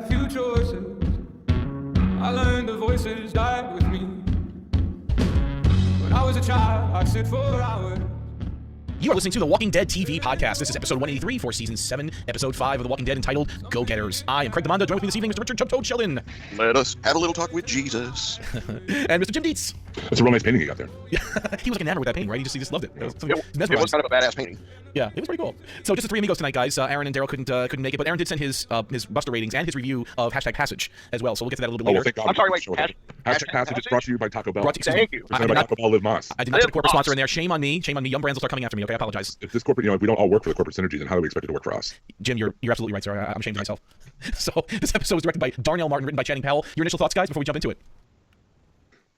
a few choices. I learned the voices died with me. When I was a child, I'd sit for hours. You are listening to the Walking Dead TV podcast. This is episode 183 for season 7, episode 5 of The Walking Dead, entitled Go Getters. I am Craig Demondo. Joined with me this evening, Mr. Richard Chub Toad Sheldon. Let us have a little talk with Jesus. And Mr. Jim Dietz. That's a real nice painting you got there. He was like enamored with that painting, right? He just loved it. It was kind of a badass painting. Yeah, it was pretty cool. So just the three amigos tonight, guys. Aaron and Daryl couldn't make it, but Aaron did send his Buster ratings and his review of #Passage as well. So we'll get to that a little bit later. Well, thank God. I'm sorry, wait. Hashtag Passage is brought to you by Taco Bell. Thank you. Presented by Taco Bell Live Moss. I did not put a corporate sponsor in there. Shame on me. Shame on me. Yum Brands will start coming after me. Okay, I apologize. If this corporate, if we don't all work for the corporate synergy, then how do we expect it to work for us? Jim, you're absolutely right, sir. I'm ashamed of myself. So this episode was directed by Darnell Martin, written by Channing Powell. Your initial thoughts, guys, before we jump into it?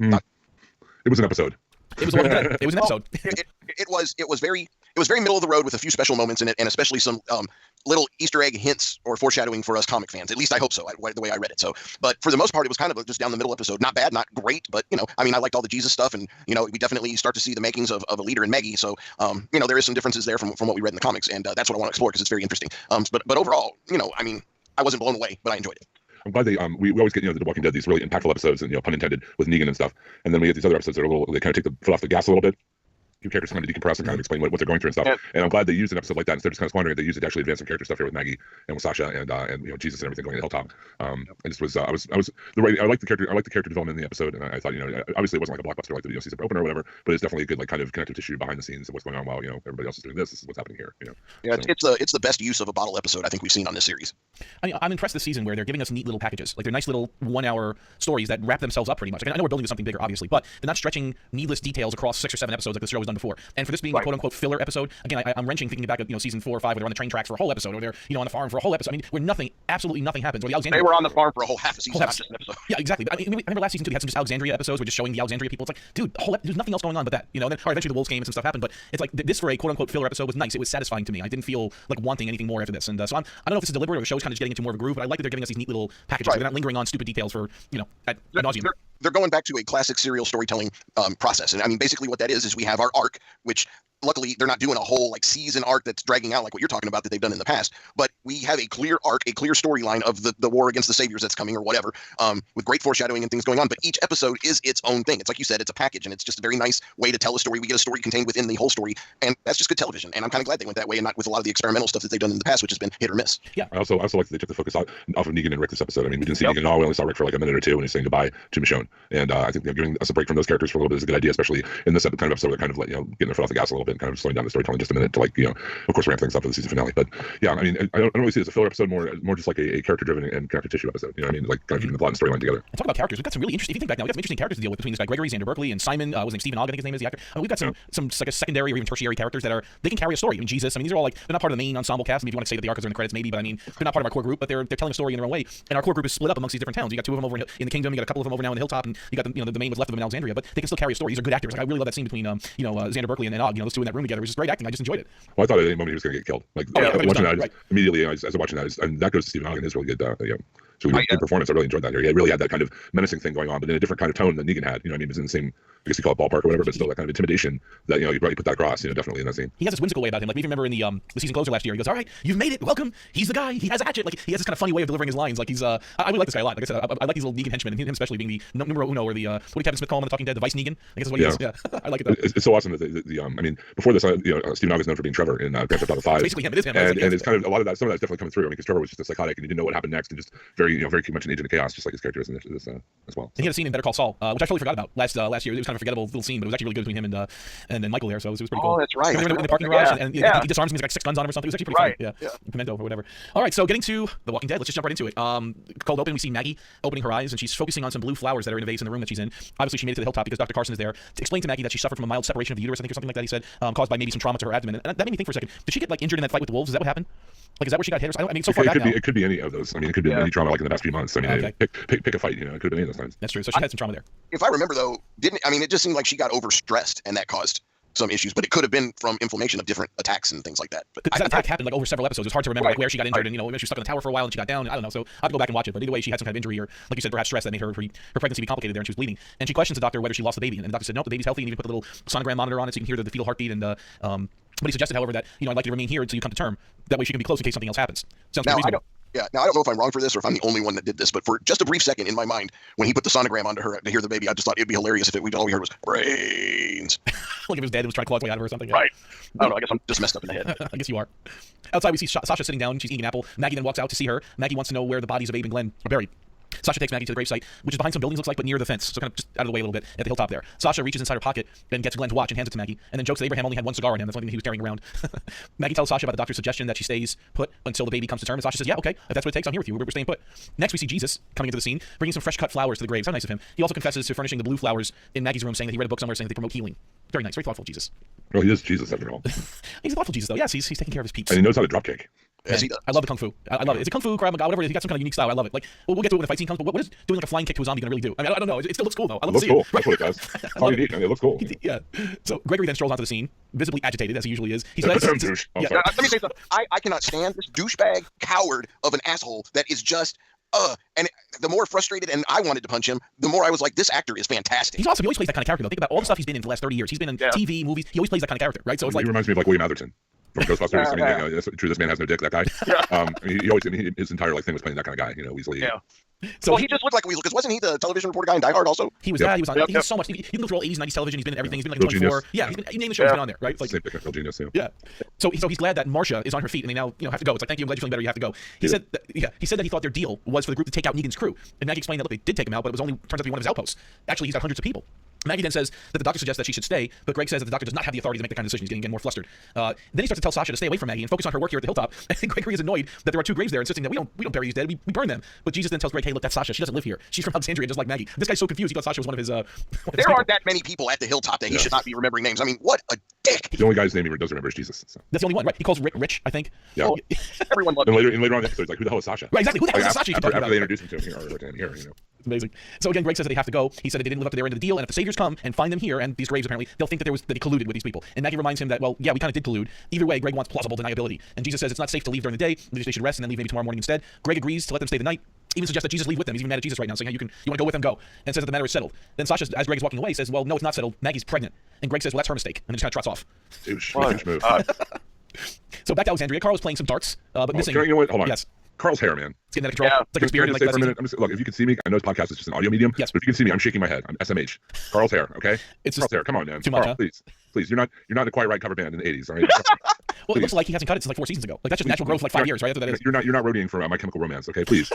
It was an episode. It was it was an episode. It was very middle of the road with a few special moments in it, and especially some little Easter egg hints or foreshadowing for us comic fans. At least I hope so. The way I read it. So, but for the most part, it was kind of just down the middle episode. Not bad, not great, but I liked all the Jesus stuff, and we definitely start to see the makings of a leader in Maggie. So, there is some differences there from what we read in the comics, and that's what I want to explore because it's very interesting. But overall, I wasn't blown away, but I enjoyed it. I'm glad they we always get The Walking Dead, these really impactful episodes, and pun intended, with Negan and stuff, and then we get these other episodes that are they kind of take the foot off the gas a little bit. Give characters time to decompress and kind of explain what they're going through and stuff. Yeah. And I'm glad they used an episode like that instead of just kind of squandering it. They used it to actually advance some character stuff here with Maggie and with Sasha and Jesus and everything going to Hilltop. I just was I like the character development in the episode, and I thought obviously it wasn't like a blockbuster like the season opener or whatever, but it's definitely a good kind of connective tissue behind the scenes of what's going on while everybody else is doing this. This is what's happening here. Yeah, it's the best use of a bottle episode I think we've seen on this series. I'm impressed this season where they're giving us neat little packages. Like they're nice little 1-hour stories that wrap themselves up pretty much. I know we're building to something bigger, obviously, but they're not stretching needless details across 6 or 7 episodes like the show has done before. And for this being a quote-unquote filler episode, again, I'm wrenching thinking back at season 4 or 5 where they're on the train tracks for a whole episode, or they're on the farm for a whole episode. I mean, where absolutely nothing happens. Or they were on the farm for a whole half a season, not just an episode. Yeah, exactly. I remember last season too, we had some just Alexandria episodes where just showing the Alexandria people. It's like, dude, there's nothing else going on but that. And then eventually the Wolves came and some stuff happened, but it's like this for a quote-unquote filler episode was nice. It was satisfying to me. I didn't feel like wanting anything more after this. And so I don't know if this is deliberate or the show's kind of just getting into more of a groove, but I like that they're giving us these neat little packages. Right. They're not lingering on stupid details for ad nauseum. They're going back to a classic serial storytelling process. And basically what that is we have our arc, which luckily they're not doing a whole season arc that's dragging out like what you're talking about that they've done in the past. But we have a clear arc, a clear storyline of the war against the saviors that's coming or whatever, with great foreshadowing and things going on. But each episode is its own thing. It's like you said, it's a package, and it's just a very nice way to tell a story. We get a story contained within the whole story, and that's just good television. And I'm kind of glad they went that way and not with a lot of the experimental stuff that they've done in the past, which has been hit or miss. Yeah. I also like that they took the focus off of Negan and Rick this episode. I mean, we didn't see Negan at all. We only saw Rick for a minute or two when he's saying goodbye to Michonne. And I think giving us a break from those characters for a little bit is a good idea, especially in this kind of episode where they're kind of getting their foot off the gas a little bit and kind of slowing down the storytelling just a minute to of course ramp things up for the season finale. But yeah, I mean, I don't really see it as a filler episode, more just like a character driven and connective tissue episode. Kind of keeping the plot and storyline together. And talk about characters. We've got some really interesting. If you think back now, we've got some interesting characters to deal with between this guy Gregory, Xander Berkeley, and Simon. Was named Stephen Ogg, I think his name is the actor. We've got some like a secondary or even tertiary characters that they can carry a story. I mean, Jesus. I mean, these are all they're not part of the main ensemble cast. I mean, if you want to say that the arcs are in the credits, maybe, but I mean, they're not part of our core group, but they're telling a story in their own way. And our core group is split up amongst these different towns. You got 2 of them over in the Kingdom. You got a couple of them over now in the Hilltop, and you got the main was left of them in Alexandria. But they can still carry a story. These are good actors. I really love that scene between Xander Berkeley and Ogg. Those two in that room together. It was just great acting. I just enjoyed it. Well, I thought at any moment he was going to get killed. Watching that immediately as I was watching that, and that goes to Stephen Ogg and his really good, good performance. I really enjoyed that here. He really had that kind of menacing thing going on, but in a different kind of tone than Negan had. It was in the same, I guess you call it ballpark or whatever, but still that kind of intimidation that you probably put that across. Definitely in that scene. He has this whimsical way about him. Like we remember in the season closer last year, he goes, "All right, you've made it. Welcome. He's the guy. He has a hatchet." Like he has this kind of funny way of delivering his lines. Like he's I really like this guy a lot. Like I said, I like these little Negan henchmen, and him especially being the numero uno, or the what did Kevin Smith call him on The Talking Dead, the Vice Negan. I guess is what he is. Yeah, I like it though. It's so awesome that I mean, before this, Stephen Ogg is known for being Trevor in Grand Theft Auto 5. It's basically him. It is him. And it's kind of a lot of that. Some of that's definitely coming through. I mean, because Trevor was just a psychotic, and he didn't know what happened next, and just very much an agent of chaos, just like his character is in this as well. And he had a scene in Better Call Saul, which I totally forgot about last year. It was kind of a forgettable little scene, but it was actually really good between him and Michael there. So it was pretty cool. Oh, that's right. In the parking garage, and he disarms him. He's got 6 guns on him or something. It was actually pretty funny. Yeah. Pimento or whatever. All right, so getting to The Walking Dead, let's just jump right into it. Cold open, we see Maggie opening her eyes, and she's focusing on some blue flowers that are in a vase in the room that she's in. Obviously, she made it to the Hilltop because Dr. Carson is there to explain to Maggie that she suffered from a mild separation of the uterus, I think, or something like that. He said, caused by maybe some trauma to her abdomen. And that made me think for a second. Did she get injured in that fight with the wolves? Is that what happened? Is that where she got hit? I mean, so far back now. It could be any of those. I mean, it could be any trauma in the past few months. I mean, pick a fight. It could have been any of those times. That's true. So she had some trauma there. If I remember though, it just seemed like she got overstressed, and that caused some issues, but it could have been from inflammation of different attacks and things like that. But that attack happened over several episodes. It's hard to remember where she got injured, and maybe she was stuck in the tower for a while and she got down. I don't know. So I have to go back and watch it. But either way, she had some kind of injury, or like you said, perhaps stress that made her pregnancy be complicated there, and she was bleeding. And she questions the doctor whether she lost the baby, and the doctor said no, the baby's healthy, and even put a little sonogram monitor on it so you can hear the fetal heartbeat. And but he suggested, however, that I'd like you to remain here until you come to term. That way she can be close in case something else happens. Sounds pretty reasonable. Yeah. Now I don't know if I'm wrong for this or if I'm the only one that did this, but for just a brief second in my mind, when he put the sonogram onto her to hear the baby, I just thought it'd be hilarious if all we heard was brains. Like if his dad was trying to claw his way out of her or something. Yeah. Right. I don't know. I guess I'm just messed up in the head. I guess you are. Outside, we see Sasha sitting down. She's eating an apple. Maggie then walks out to see her. Maggie wants to know where the bodies of Abe and Glenn are buried. Sasha takes Maggie to the gravesite, which is behind some buildings, looks like, but near the fence, so kind of just out of the way a little bit at the hilltop there. Sasha reaches inside her pocket and gets Glenn to watch and hands it to Maggie, and then jokes that Abraham only had one cigar in him. That's the only thing he was carrying around. Maggie tells Sasha about the doctor's suggestion that she stays put until the baby comes to term, and Sasha says, yeah, okay, if that's what it takes, I'm here with you. We're staying put. Next, we see Jesus coming into the scene, bringing some fresh cut flowers to the graves. How nice of him. He also confesses to furnishing the blue flowers in Maggie's room, saying that he read a book somewhere saying that they promote healing. Very nice, very thoughtful Jesus. Well, he is Jesus after all. He's a thoughtful Jesus, though. Yes, he's taking care of his peeps. And he knows how to drop kick. Yes, he does. I love the kung fu. I love it. It's a kung fu, Krav Maga, whatever it is. He got some kind of unique style. I love it. Like, we'll get to it when the fight scene comes, but what is doing like a flying kick to a zombie going to really do? I mean, I don't know. It still looks cool, though. I love It to looks see cool. it. That's what it does. That's all you need. It looks cool. Yeah. So Gregory then strolls onto the scene, visibly agitated, as he usually is. He's Douche. Oh, yeah. sorry. Let me say something. I cannot stand this douchebag coward of an asshole that is just and the more frustrated and I wanted to punch him, the more I was like, this actor is fantastic. He's awesome. He always plays that kind of character, though. Think about all the stuff he's been in for the last 30 years. He's been in TV, movies. He always plays that kind of character, right? So it's like He reminds me of like William Atherton from Ghostbusters. I mean, that's true. This man has no dick. That guy. I mean, he always his entire like thing was playing that kind of guy. You know, Weasley. Yeah. So well, he just looked like a weasel because wasn't he the television reporter guy in Die Hard also? He was. Yep. Yeah, he was on. Yep, He's yep. so much. You can look through all 80s, 90s television. He's been in everything. He's been like Real 24. Genius. Yeah, you name the show. He's been on there, right? It's like Same thing. Real genius. Yeah. yeah. So he's glad that Marcia is on her feet and they now have to go. It's like, thank you, I'm glad you're feeling better. You have to go. He said that he thought their deal was for the group to take out Negan's crew. And Maggie explained that look, they did take him out, but it was only turns out to be one of his outposts. Actually, he's got hundreds of people. Maggie then says that the doctor suggests that she should stay, but Greg says that the doctor does not have the authority to make that kind of decision. He's getting more flustered. Then he starts to tell Sasha to stay away from Maggie and focus on her work here at the hilltop. And Gregory is annoyed that there are two graves there, insisting that we don't bury these dead, we burn them. But Jesus then tells Greg, hey, look, that's Sasha. She doesn't live here. She's from Alexandria, just like Maggie. This guy's so confused. He thought Sasha was one of his. There aren't that many people at the hilltop that he should not be remembering names. I mean, what a dick! The only guy's name he does remember is Jesus. So. That's the only one, right? He calls Rick Rich, I think. Yeah. Oh, everyone loves And him. later on in the episode, he's like, who the hell is Sasha? Right, exactly. Who the hell is Like, Sasha? After they introduce him to him here, you know. Amazing. So again, Greg says that they have to go. He said that they didn't live up to their end of the deal, and if the saviors come and find them here and these graves apparently, they'll think that he colluded with these people. And Maggie reminds him that, well, yeah, we kind of did collude. Either way, Greg wants plausible deniability. And Jesus says it's not safe to leave during the day. They should rest and then leave maybe tomorrow morning instead. Greg agrees to let them stay the night. Even suggests that Jesus leave with them. He's even mad at Jesus right now, saying, hey, you want to go with them, go. And says that the matter is settled. Then Sasha, as Greg is walking away, says, well, no, it's not settled. Maggie's pregnant. And Greg says, well, that's her mistake. And then just kind of trots off. Douche move. So back to Alexandria. Carl is playing some darts, but missing. You know what? Hold on. Yes. Carl's hair, man. It's getting out of control. Yeah. It's like a spirit. Can I Like say that for a season. minute? Look, if you can see me, I know this podcast is just an audio medium. Yes. But if you can see me, I'm shaking my head. I'm SMH. Carl's hair, okay? It's Carl's just hair. Come on, man. too much, Carl, huh? please. You're not in the Quiet Riot cover band in the '80s, all right? Well, it looks like he hasn't cut it since like 4 seasons ago. Like that's just natural growth, like 5 years, right? After that is. You're not roadieing for My Chemical Romance, okay? Please.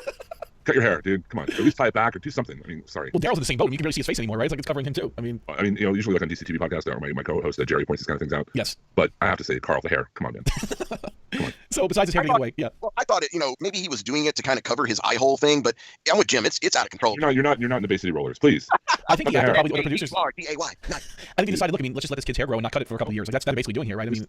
Cut your hair, dude. Come on. At least tie it back or do something. I mean, sorry. Well, Daryl's in the same boat. And you can really see his face anymore, right? It's like it's covering him too. I mean, You know, usually like on DCTV podcast, or my co-host Jerry points these kind of things out. yes. But I have to say, Carl, the hair. Come on, man. So besides his hair getting away, yeah. Well, I thought it. Maybe he was doing it to kind of cover his eye hole thing, but I'm with Jim. It's out of control. You're not in the Bay City Rollers, please. I think the actor probably, or the producers. R-D-A-Y. I think he decided, look, I mean, let's just let this kid's hair grow and not cut it for a couple of years. Like that's what they're basically doing here, right? I mean,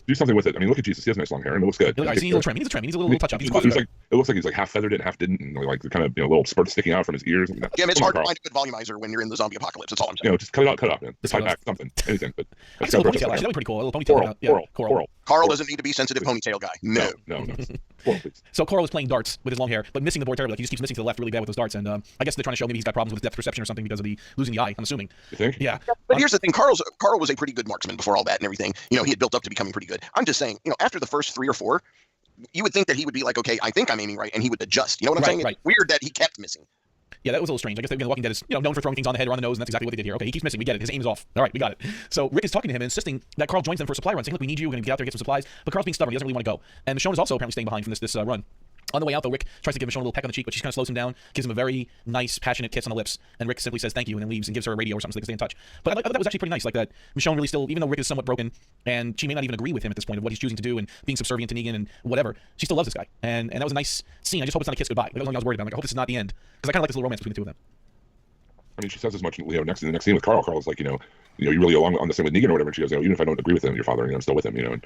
Do something with it. I mean, look at Jesus. He has nice long hair, and it looks good. he needs a little trim. He needs a trim. He needs a little touch up. He's coffee. Like, it looks like he's like half feathered it and half didn't, and like the kind of little spurts sticking out from his ears. Jim, it's hard to find a good volumizer when you're in the zombie apocalypse. That's all I'm saying. Just cut it out, man. Just tie cut it back something, anything. But I can see a little ponytail. Actually, that'd be pretty cool. A little ponytail. Coral. Carl doesn't need to be sensitive ponytail guy. No. Coral, please. So Coral is playing darts with his long hair, but missing the board terribly. Like he just keeps missing to the left really bad with those darts. And I guess they're trying to show maybe he's got problems with depth perception or something because of the losing the eye. I'm assuming. You think? Yeah. But here's the thing: Carl was a pretty good marksman before all that and everything. He had built up to becoming pretty good. I'm just saying, after the first 3 or 4, you would think that he would be like, okay, I think I'm aiming right, and he would adjust. You know what I'm saying? Right. It's weird that he kept missing. Yeah, that was a little strange. I guess The Walking Dead is, known for throwing things on the head or on the nose, and that's exactly what they did here. Okay, he keeps missing. We get it. His aim is off. All right, we got it. So Rick is talking to him and insisting that Carl joins them for a supply run, saying, look, we need you. We're going to get out there and get some supplies. But Carl's being stubborn. He doesn't really want to go. And Michonne is also apparently staying behind from this run. On the way out, though, Rick tries to give Michonne a little peck on the cheek, but she kind of slows him down, gives him a very nice, passionate kiss on the lips, and Rick simply says thank you and then leaves and gives her a radio or something so they can stay in touch. But I thought that was actually pretty nice, like that Michonne really still, even though Rick is somewhat broken, and she may not even agree with him at this point of what he's choosing to do and being subservient to Negan and whatever, she still loves this guy. And that was a nice scene. I just hope it's not a kiss goodbye. Like, that was what I was worried about. Like, I hope this is not the end, because I kind of like this little romance between the two of them. I mean, she says as much. In the next scene with Carl. Carl's like, you really along on the same with Negan or whatever. And she goes, even if I don't agree with him, your father, I'm still with him. And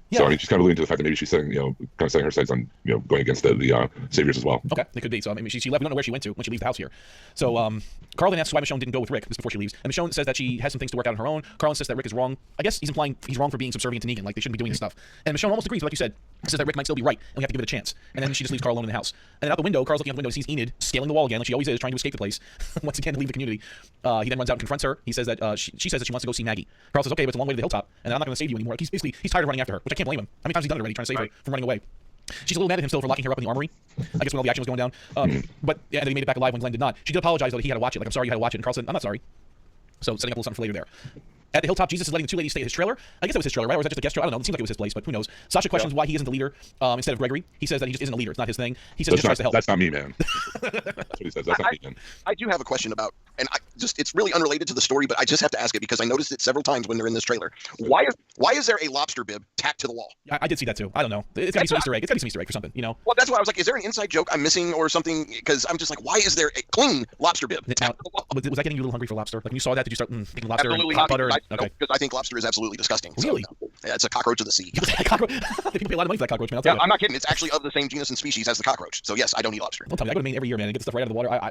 Yeah. So I mean, she's kind of alluding to the fact that maybe she's saying, kind of setting her sights on, going against the saviors as well. Okay, it could be. So I mean, she left. We don't know where she went to when she leaves the house here. So Carl then asks why Michonne didn't go with Rick. This is before she leaves. And Michonne says that she has some things to work out on her own. Carl insists that Rick is wrong. I guess he's implying he's wrong for being subservient to Negan. Like they shouldn't be doing this stuff. And Michonne almost agrees, but like you said, says that Rick might still be right, and we have to give it a chance. And then she just leaves Carl alone in the house. And then out the window, Carl's looking out the window, sees Enid scaling the wall again, like she always is, trying to escape the place. Once again, to leave the community. He then runs out and confronts her. He says that she says that she wants to go see Maggie. Carl says, okay, but it's a long way to the hilltop, and I'm not going to save you anymore. He's tired of running after her, which I can't blame him. How many times has he done it already, trying to save her from running away? She's a little mad at him still for locking her up in the armory. I guess when all the action was going down. But yeah, and then he made it back alive when Glenn did not. She did apologize though that he had to watch it. Like, I'm sorry you had to watch it. And Carl said, I'm not sorry. So setting up a little something for later there. At the hilltop, Jesus is letting the two ladies stay at his trailer. I guess that was his trailer, right? Or was that just a guest trailer? I don't know. It seems like it was his place, but who knows? Sasha questions why he isn't the leader instead of Gregory. He says that he just isn't a leader. It's not his thing. He says he just tries to help. That's not me, man. That's what he says. That's not me, man. I do have a question about, and it's really unrelated to the story, but I just have to ask it because I noticed it several times when they're in this trailer. Why is there a lobster bib tacked to the wall? I did see that too. I don't know. It's gotta be some Easter egg. It's gotta be some Easter egg for something, you know? Well, that's why I was like, is there an inside joke I'm missing or something? Because I'm just like, why is there a clean lobster bib tacked to the wall? Was that getting you a little hungry for lobster? Like when you saw that, did you start thinking lobster Absolutely and hot not, butter? because I think lobster is absolutely disgusting. Really? So, yeah, it's a cockroach of the sea. Cockroach. People pay a lot of money for that cockroach, man. I'll tell you. I'm not kidding. It's actually of the same genus and species as the cockroach. So yes, I don't eat lobster. Don't tell me. I go to Maine every year, man, and get the stuff right out of the water. Now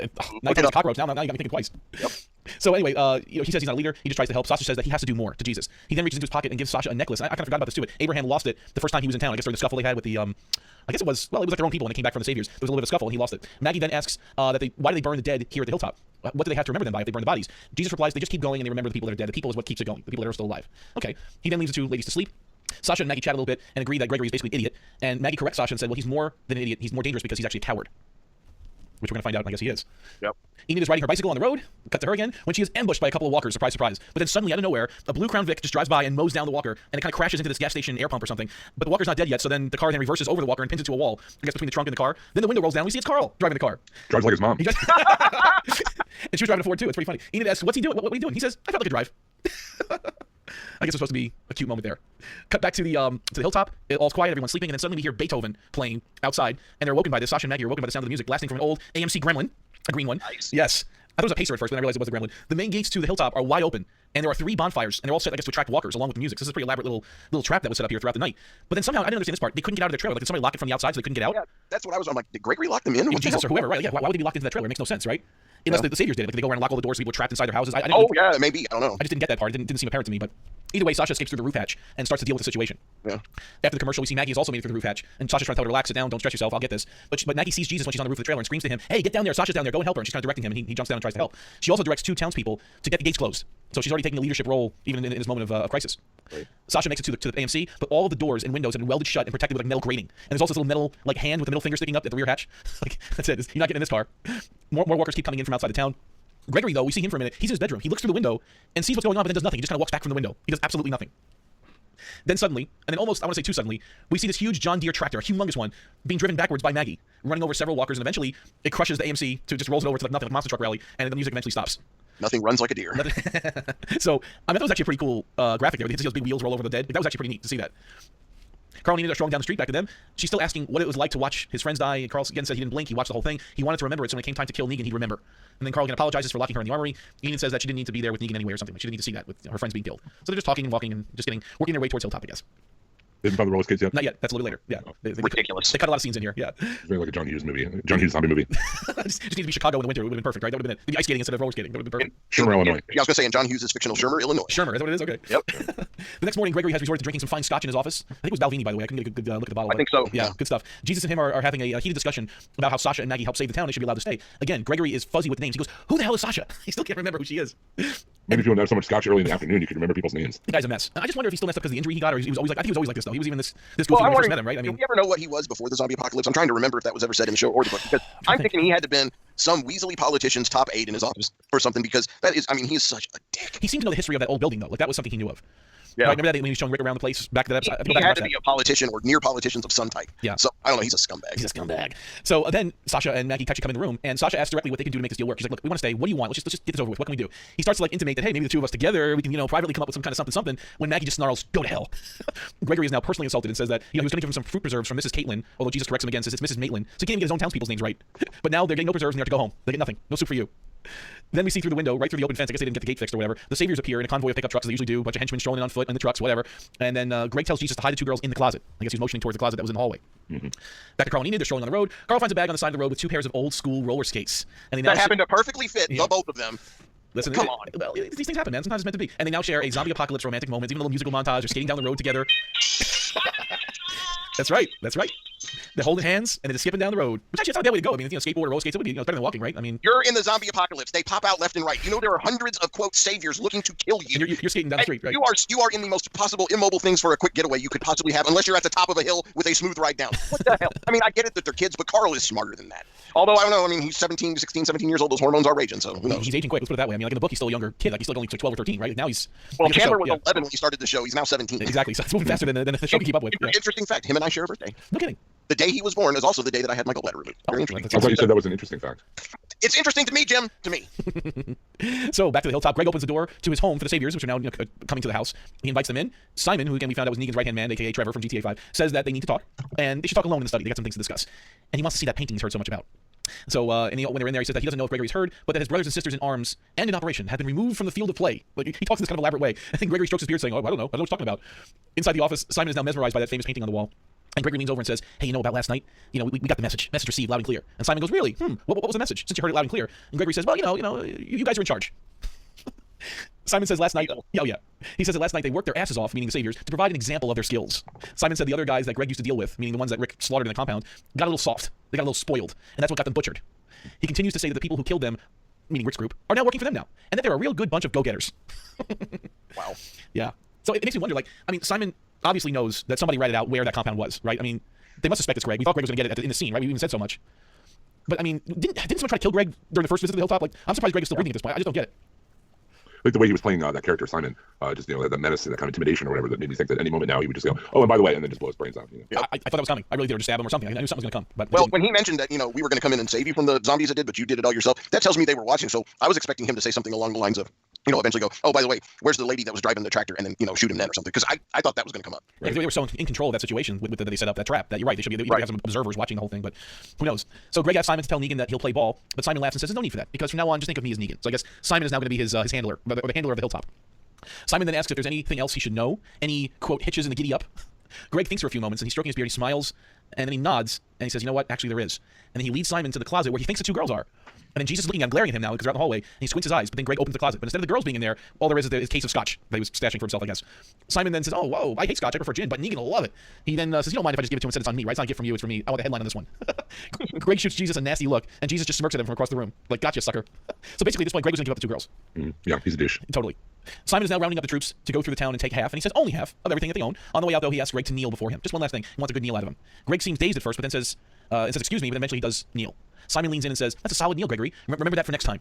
you tell me cockroach. Now you got me thinking twice. Yep. So anyway, he says he's not a leader. He just tries to help. Sasha says that he has to do more to Jesus. He then reaches into his pocket and gives Sasha a necklace. I kind of forgot about this too. But Abraham lost it the first time he was in town. I guess during the scuffle they had with the I guess it was like their own people when they came back from the Saviors. There was a little bit of a scuffle and he lost it. Maggie then asks why do they burn the dead here at the hilltop? What do they have to remember them by if they burn the bodies? Jesus replies, they just keep going and they remember the people that are dead. The people is what keeps it going. The people that are still alive. Okay. He then leaves the two ladies to sleep. Sasha and Maggie chat a little bit and agree that Gregory is basically an idiot. And Maggie corrects Sasha and said, well, he's more than an idiot. He's more dangerous because he's actually a coward. Which we're going to find out, and I guess he is. Yep. Enid is riding her bicycle on the road, cut to her again, when she is ambushed by a couple of walkers, surprise, surprise. But then suddenly, out of nowhere, a blue Crown Vic just drives by and mows down the walker, and it kind of crashes into this gas station air pump or something. But the walker's not dead yet, so then the car then reverses over the walker and pins it to a wall, I guess between the trunk and the car. Then the window rolls down, we see it's Carl driving the car. Drives like his mom. And she was driving a Ford too, it's pretty funny. Enid asks, what's he doing? What are you doing? He says, I felt like a drive. I guess it's supposed to be a cute moment there. Cut back to the hilltop. All's quiet, everyone's sleeping, and then suddenly we hear Beethoven playing outside, and they're woken by this. Sasha and Maggie are woken by the sound of the music blasting from an old AMC Gremlin, a green one. Nice. Yes. I thought it was a pacer at first, but then I realized it was a Gremlin. The main gates to the hilltop are wide open, and there are 3 bonfires, and they're all set, I guess, to attract walkers along with the music. So this is a pretty elaborate little trap that was set up here throughout the night. But then somehow, I didn't understand this part, they couldn't get out of their trailer. Like, did somebody lock it from the outside so they couldn't get out? Yeah, that's what I'm like, did Gregory lock them in? What Jesus or whoever, right? Yeah, why would they be locked into that trailer? It makes no sense, right? Unless the Saviors did it. Like, they go around and lock all the doors so people were trapped inside their houses. Yeah, maybe. I don't know. I just didn't get that part. It didn't seem apparent to me, but either way, Sasha escapes through the roof hatch and starts to deal with the situation. Yeah. After the commercial, we see Maggie has also made it through the roof hatch, and Sasha's trying to tell her to relax, sit down, don't stress yourself, I'll get this. But Maggie sees Jesus when she's on the roof of the trailer and screams to him, hey, get down there, Sasha's down there, go and help her. And she's kind of directing him, and he jumps down and tries to help. She also directs 2 townspeople to get the gates closed. So she's already taking a leadership role, even in this moment of crisis. Right. Sasha makes it to the AMC, but all of the doors and windows have been welded shut and protected with like metal grating. And there's also this little metal like hand with the middle finger sticking up at the rear hatch. Like, that's it. You're not getting in this car. More walkers keep coming in from outside the town. Gregory, though, we see him for a minute. He's in his bedroom. He looks through the window and sees what's going on, but then does nothing. He just kind of walks back from the window. He does absolutely nothing. Then suddenly, and then almost, I want to say too suddenly, we see this huge John Deere tractor, a humongous one, being driven backwards by Maggie, running over several walkers, and eventually it crushes the AMC to just rolls it over to like nothing, like a monster truck rally, and then the music eventually stops. Nothing runs like a deer. So, I mean, that was actually a pretty cool graphic there. You see those big wheels roll over the dead. That was actually pretty neat to see that. Carl and Enid are strolling down the street back to them. She's still asking what it was like to watch his friends die. And Carl again said he didn't blink. He watched the whole thing. He wanted to remember it, so when it came time to kill Negan, he'd remember. And then Carl again apologizes for locking her in the armory. Enid says that she didn't need to be there with Negan anyway or something. She didn't need to see that with her friends being killed. So they're just talking and walking and just working their way towards Hilltop, I guess. They haven't found the roller skates yet? Not yet. That's a little bit later. Yeah. Ridiculous. They cut a lot of scenes in here. Yeah. It's very like a John Hughes movie. John Hughes zombie movie. just need to be Chicago in the winter. It would have been perfect, right? That would have been ice skating instead of roller skating. That would have been perfect. Shermer, Illinois. Yeah, I was going to say, in John Hughes' fictional Shermer, Illinois. Shermer, is that what it is? Okay. Yep. The next morning, Gregory has resorted to drinking some fine scotch in his office. I think it was Balvenie, by the way. I couldn't get a good look at the bottle. I think so. Yeah, good stuff. Jesus and him are having a heated discussion about how Sasha and Maggie helped save the town. They should be allowed to stay. Again, Gregory is fuzzy with names. He goes, who the hell is Sasha? He still can't remember who she is. Maybe if you don't have so much scotch early in the afternoon, you could remember people's names. The guy's a mess. I just wonder if he still messed up because of the injury he got, or he was always like, I think he was always like this, though. He was even this goofy when we first met him, right? I mean, do we ever know what he was before the zombie apocalypse? I'm trying to remember if that was ever said in the show or the book, because I'm thinking he had to have been some Weasley politician's top aide in his office or something, because that is, I mean, he's such a dick. He seemed to know the history of that old building, though. Like, that was something he knew of. Yeah. Right? Remember that when he was showing Rick around the place back to that episode? He had to be a politician or near politicians of some type. Yeah. So, I don't know, he's a scumbag. He's a scumbag. So then Sasha and Maggie actually come in the room, and Sasha asks directly what they can do to make this deal work. She's like, look, we want to stay. What do you want? Let's just get this over with. What can we do? He starts to like intimate that, hey, maybe the two of us together, we can, privately come up with some kind of something, when Maggie just snarls, go to hell. Gregory is now personally insulted and says that, he was going to give him some fruit preserves from Mrs. Caitlin, although Jesus corrects him again, says it's Mrs. Maitland. So he can't even get his own townspeople's names right. But now they're getting no preserves and they have to go home. They get nothing. No soup for you. Then we see through the window, right through the open fence, I guess they didn't get the gate fixed or whatever, the Saviors appear in a convoy of pickup trucks as they usually do, a bunch of henchmen strolling in on foot in the trucks, whatever. And then Greg tells Jesus to hide the 2 girls in the closet. I guess he's motioning towards the closet that was in the hallway. Mm-hmm. Back to Carl and Enid, they're strolling on the road. Carl finds a bag on the side of the road with 2 pairs of old school roller skates. And that happened to perfectly fit the both of them. Listen, come on. Well, these things happen, man. Sometimes it's meant to be. And they now share a zombie apocalypse romantic moments, even a little musical montage. They're skating down the road together. That's right. They're holding hands and they're skipping down the road. Which actually, it's not a bad way to go. I mean, skateboard or roller skates, it would be, it's better than walking, right? I mean, You're in the zombie apocalypse. They pop out left and right. You know there are hundreds of quote saviors looking to kill you. and you're skating down the street, right? You are in the most possible immobile things for a quick getaway you could possibly have, unless you're at the top of a hill with a smooth ride down. What the hell? I mean, I get it that they're kids, but Carl is smarter than that. Although I don't know. I mean, he's 16, 17 years old. Those hormones are raging, so who knows? He's aging quick. Let's put it that way. I mean, like in the book, he's still a younger kid. Like he's still only 12 or 13, right? Now he's Chandler was 11 when he started the show. He's now 17. Exactly. So it's moving faster than the show can keep up with. Yeah. Interesting fact: him and I share a birthday. No kidding. The day he was born is also the day that I had my gallbladder removed. Very interesting. I thought you said that was an interesting fact. It's interesting to me, Jim. To me. So back to the hilltop. Greg opens the door to his home for the Saviors, which are now coming to the house. He invites them in. Simon, who again we found out was Negan's right-hand man, aka Trevor from GTA 5, says that they need to talk and they should talk alone in the study. They got some things to discuss, and he wants to see that painting he's heard so much about. So when they're in there, he says that he doesn't know if Gregory's heard, but that his brothers and sisters in arms and in operation have been removed from the field of play. Like he talks in this kind of elaborate way. I think Gregory strokes his beard, saying, "Oh, I don't know what you're talking about." Inside the office, Simon is now mesmerized by that famous painting on the wall. And Gregory leans over and says, "Hey, you know about last night? You know, we got the message. Message received loud and clear." And Simon goes, "Really? What was the message? Since you heard it loud and clear." And Gregory says, "Well, you guys are in charge." Simon says last night, he says that last night they worked their asses off, meaning the Saviors, to provide an example of their skills. Simon said the other guys that Greg used to deal with, meaning the ones that Rick slaughtered in the compound, got a little soft. They got a little spoiled, and that's what got them butchered. He continues to say that the people who killed them, meaning Rick's group, are now working for them now, and that they're a real good bunch of go-getters. Wow. Yeah. So it makes me wonder, like, I mean, Simon obviously knows that somebody ratted out where that compound was, right? I mean, they must suspect it's Greg. We thought Greg was going to get it in the scene, right? We even said so much. But, I mean, didn't someone try to kill Greg during the first visit to the hilltop? Like, I'm surprised Greg is still breathing at this point. I just don't get it. Like the way he was playing that character Simon, just that menace and that kind of intimidation or whatever, that made me think that any moment now he would just go, "Oh, and by the way," and then just blow his brains out. Yeah, I thought that was coming. I really did, or just stab him or something. I knew something was going to come. But well, when he mentioned that we were going to come in and save you from the zombies that did, but you did it all yourself, that tells me they were watching. So I was expecting him to say something along the lines of, eventually go, "Oh, by the way, where's the lady that was driving the tractor?" and then shoot him then or something, because I thought that was going to come up. Right. They were so in control of that situation with that they set up that trap that you're right. They should be have some observers watching the whole thing, but who knows? So Greg asked Simon to tell Negan that he'll play ball, but Simon laughs and says there's no need for that because from now on just think of me as Negan. So I guess Simon is now going to be his handler, or the handler of the hilltop. Simon then asks if there's anything else he should know, any quote hitches in the giddy up. Greg thinks for a few moments and he's stroking his beard. He smiles and then he nods and he says, "You know what? Actually, there is." And then he leads Simon to the closet where he thinks the two girls are. And then Jesus is looking at him, glaring at him now because they're out in the hallway, and he squints his eyes. But then Greg opens the closet. But instead of the girls being in there, all there is his case of scotch that he was stashing for himself, I guess. Simon then says, "Oh, whoa, I hate scotch. I prefer gin, but Negan will love it." He then says, "You don't mind if I just give it to him and said it's on me, right? It's not a gift from you. It's from me. I want the headline on this one." Greg shoots Jesus a nasty look, and Jesus just smirks at him from across the room. Like, "Gotcha, sucker." So basically, at this point, Greg was going to give up the two girls. Yeah, he's a douche. Totally. Simon is now rounding up the troops to go through the town and take half, and he says only half of everything that they own. On the way out, though, he asks Greg to kneel before him. Just one last thing. He wants a good kneel out of him. Greg seems dazed at first, but then says excuse me, but eventually he does kneel. Simon leans in and says, "That's a solid kneel, Gregory. Remember that for next time."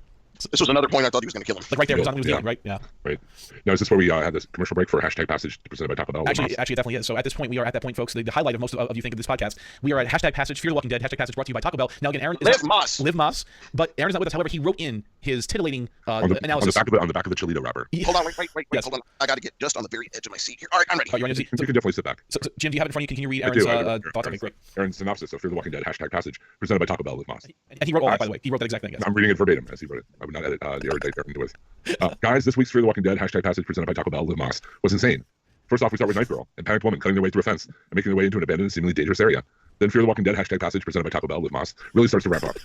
This was another point I thought he was going to kill him. Like right there, Simon was kneeling, right? Yeah. Right. Now, is this where we had this commercial break for hashtag passage presented by Taco Bell? Actually, it definitely is. So at this point, we are at that point, folks. The highlight of most of you think of this podcast. We are at hashtag passage, Fear the Walking Dead, hashtag passage brought to you by Taco Bell. Now again, Aaron is Liv Moss. But Aaron's not with us. However, he wrote in his titillating analysis. On the back of the Cholito wrapper. Hold on, wait. Yes. Hold on. I got to get just on the very edge of my seat here. All right, I'm ready. Oh, you can definitely sit back. So, Jim, do you have it in front of you? Can you read Aaron's thoughts? Okay, great. Aaron's synopsis of Fear the Walking Dead, hashtag passage presented by Taco Bell, Liv Moss. And he wrote all that, by the way. He wrote that exact thing. Yes. I'm reading it verbatim as he wrote it. I would not edit the other day into it. Guys, this week's Fear the Walking Dead, hashtag passage presented by Taco Bell, Liv Moss, was insane. First off, we start with Night Girl and Panicked Woman cutting their way through a fence and making their way into an abandoned, seemingly dangerous area. Then Fear the Walking Dead, hashtag passage presented by Taco Bell, Liv Moss, really starts to wrap up.